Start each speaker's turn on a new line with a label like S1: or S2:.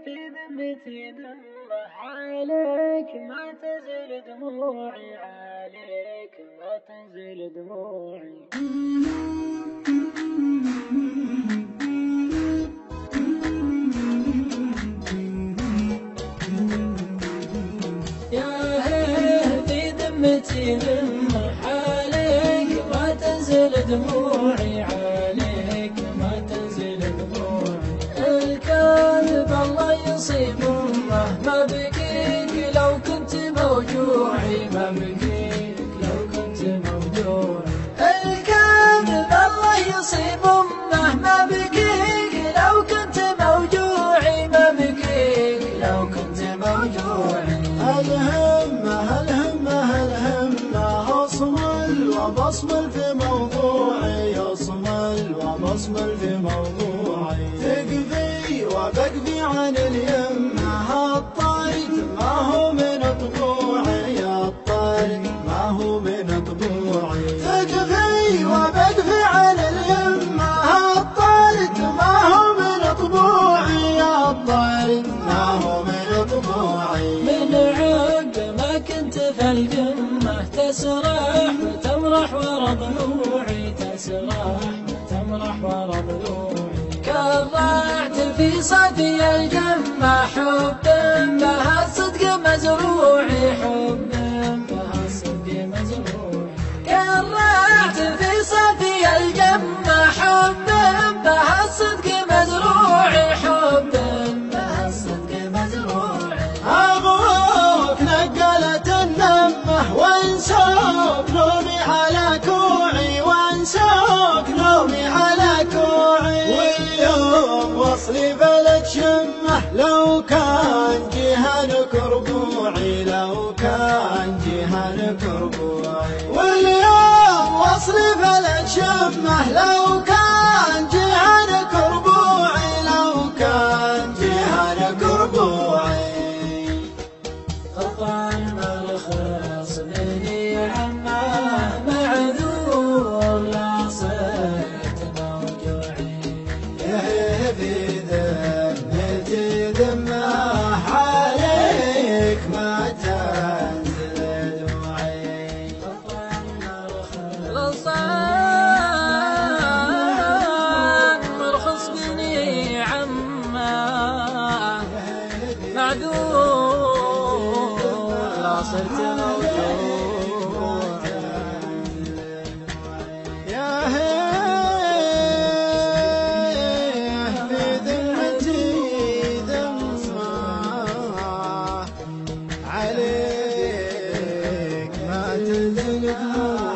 S1: في ذمتي دمه عليك ما تزل دموعي، عليك ما تزل دموعي. يا هيه في ذمتي دمه عليك ما تزل دموعي، عليك ما تزل دموعي. الكاذب الله يصيب مهما بكيك لو كنت موجوعي، ما بكيك لو كنت موجوعي. الكاذب الله يصيب مهما بكيك لو كنت موجوعي، ما بكيك لو كنت موجوعي.
S2: الهمة أصمل وبصمل في موضوعي، أصمل وبصمل في موضوعي. تقضي وبقضي عن اليمة، الطارد ما هو من طبوعي، الطارد ما هو من طبوعي. تقضي وبقضي عن اليمة، الطارد ما هو من طبوعي، الطارد ما هو من طبوعي.
S1: من عقب ما كنت في القمة تسرح وتمرح ورا ضلوعي، تسرح وتمرح ورا ضلوعي. كرعت في صدي الجمة حب بها الصدق مزروعي، حب بها الصدق مزروعي. كرعت في صدي الجمة حب بها الصدق مزروعي، حب بها الصدق مزروعي.
S2: أبوك نقلت النمة وانسوك نومي على كوعي، وانسوك نومي على كوعي. واليوم وصلي بلد شمه لو كان جهنك ربوعي، لو كان جهنك ربوعي. واليوم وصلي بلد شمه لو كان جهنك ربوعي، لو كان جهنك ربوعي.
S1: قطع الخلاص مني عماه معذور لا صرت موجوعي.
S2: في ذمتي ذمه عليك ما تنزل دموعي.
S1: قطع الخلاص مرخص بني عماه معذور لا صرت موجوع.
S2: يا هيه في ذمتي ذمه عليك ما تنزل دموعي.